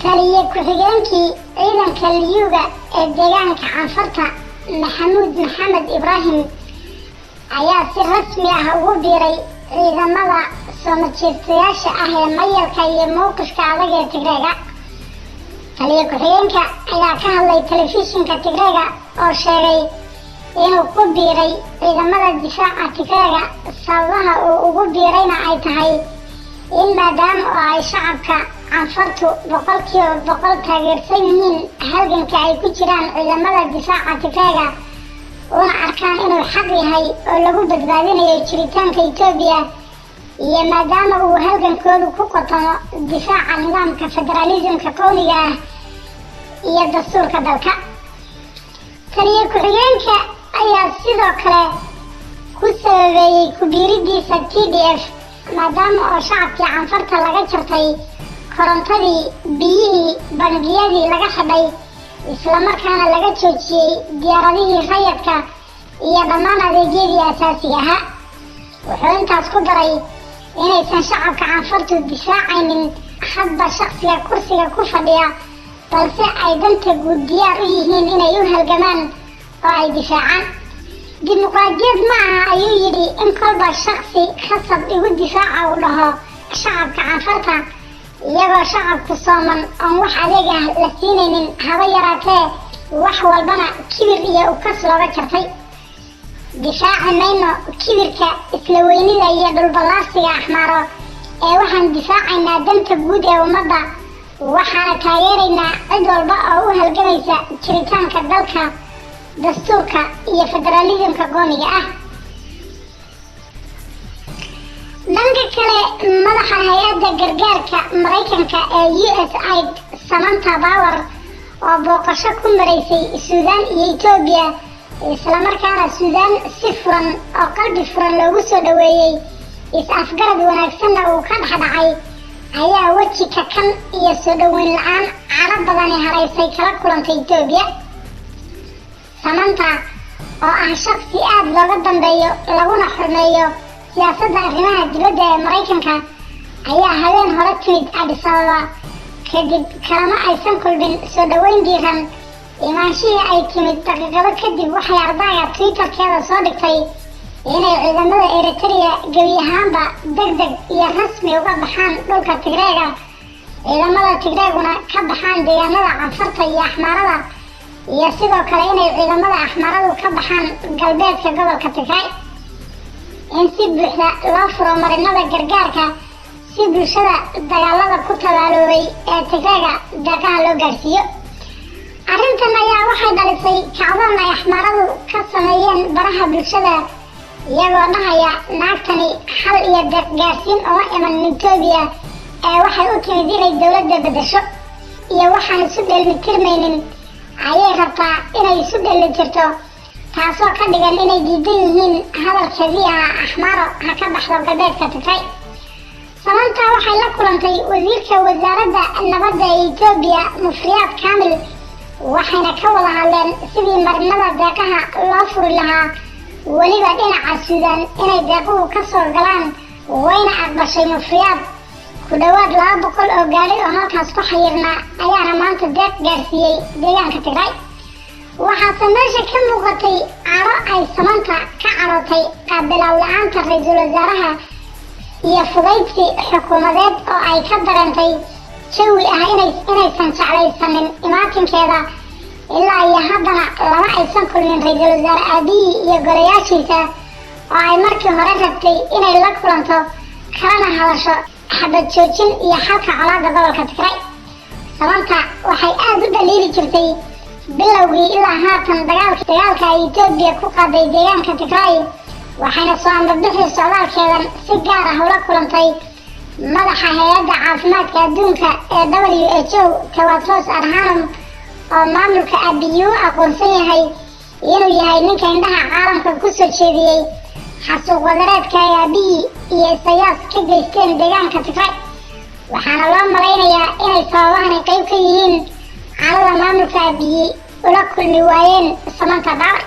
taliye ku-xigeenkii ciidanka liyuga ee deegaanka canfarta maxamuud maxamed ibraahim ayaa si rasmi ah ugu biiray ciidamada soo majeestayaasha ah ee mayalka iyo mowqifka adag ee Tigreega. taliye ku-xigeenka ayaa ka hadlay telefishinka Tigreega oo sheegay inuu ku biiray ciidamada difaaca Tigreega sababaha uu ugu biirayna ay tahay in maadaama oo ay shacabka canfartu boqolkiiba boqol taageersan yihiin halganka ay ku jiraan ciidamada difaaca Tigreega una arkaan inuu xaq yahay oo lagu badbaadinayo jiritaanka Itoobiya iyo maadaama uu halgankoodu ku qotamo difaaca nidaamka federalismka qowmiga ah iyo dastuurka dalka. taliye ku-xigeenka ayaa sidoo kale ku sababeeyey ku biiridiisa TDF maadaama oo shacabkii canfarta laga jartay korontadii, biyihii, bangiyadii laga xidhay, islamarkaana laga joojiyey diyaaradihii rayidka iyo dhammaan adeegyadii asaasiga ahaa. wuxuu intaas ku daray inaysan shacabka canfartu difaacaynin hadba shaqsiga kursiga ku fadhiya, balse ay danta guud diyaar u yihiin inay u halgamaan oo ay difaacaan. dimuqraadiyad ma aha ayuu yidhi in kolba shaqsi khasab igu difaaca uu dhaho shacabka canfarta iyagoo shacabku sooman oon wax adeeg ah la siinaynin haba yaraatee wax walbana kibir iyo ukas looga jartay. difaaci mayno kibirka, isla weynida iyo dhulballaarsiga axmaaro ee waxaan difaacaynaa danta guud ee ummadda, waxaana taageeraynaa cid walba oo u halgamaysa jiritaanka dalka, dastuurka iyo federalismka qowmiga ah. dhanka kale madaxa hay-adda gargaarka Mareykanka ee USAID Samantha Power oo booqasho ku maraysay Suudaan iyo Itoobiya islamarkaana Suudaan si furan oo qalbi furan loogu soo dhaweeyey is-afgarad wanaagsanna uu ka dhexdhacay ayaa weji kakan iyo soo dhaweyn la-aan carab badani haraysay kala kulantay Itoobiya. Samantha oo ah shaqsi aad looga dambeeyo laguna xurmeeyo siyaasadda arrimaha dibadda ee Mareykanka ayaa habeen hore timid Addis Ababa kadib kalama aysan kulmin soo dhaweyn diiran. imaanshihii ay timid daqiiqado kadib waxay ardayga Twitterkeeda soo dhigtay inay ciidamada Eritrea gebi ahaanba degdeg iyo rasmi uga baxaan dhulka Tigreega, ciidamada Tigreeguna ka baxaan deegaanada canfarta iyo axmaarada, iyo sidoo kale inay ciidamada axmaaradu ka baxaan galbeedka gobolka Tigray. in si buuxda loo furo marinada gargaarka si bulshada dagaalada ku tabaaloobay ee Tigreega deeqaha loo gaarsiiyo. arrintan ayaa waxay dhalisay kacdoon ay axmaaradu ka sameeyeen baraha bulshada iyagoo dhahaya naagtani xal iyo deeq gaarsiin uma iman Itoobiya ee waxay u timid inay dowladda bedesho iyo waxaan isu dheelitirmaynin ayay rabtaa inay isu dheelitirto, taasoo ka dhigan inay diidan yihiin hadalkeedii axmaaro ha ka baxdo galbeedka Tigray. Samantha waxay la kulantay wasiirka wasaaradda nabadda ee Itoobiya Mufriyaad Kaamil waxayna ka wada hadleen sidii marinada deeqaha loo furi lahaa, weliba dhinaca Suudaan inay deequhu ka soo galaan wayna aqbashay Mufriyaad. ku dhawaad 200 oo gaari oo halkaas ku xayirna ayaana maanta deeq gaarsiiyey deegaanka Tigray. waxaase meesha ka muuqatay caro ay Samantha ka carootay qaabilaad la-aanta ra-iisul wasaaraha iyo fudaydsi xukuumadeed oo ay ka dareentay jawi ah inaysan jeclaysanin imaatinkeeda. ilaa iyo haddana lama aysan kulmin ra-iisul wasaare Abiy iyo golayaashiisa oo ay markii hore rabtay inay la kulanto kalana hadasho xabad joojin iyo xalka colaadda gobolka Tigray. Samantha waxay aad u dhaliili jirtay bilowgii ilaa haatan dagaalka ay Itoobiya ku qaaday deegaanka Tigray, waxayna soo ambabixi socdaalkeedan si gaar ah ula kulantay madaxa hay-adda caafimaadka adduunka ee WHO Tedros Adhanom oo maamulka Abiy u aqoonsan yahay inuu yahay ninka indhaha caalamka ku soo jeediyey xasuuq wadareedka ay Abiy iyo Isayaas ka geysteen deegaanka Tigray. waxaana loo malaynayaa inay sababahani qayb ka yihiin carada maamulka Abiy ula kulmi waayeen Samantha Power.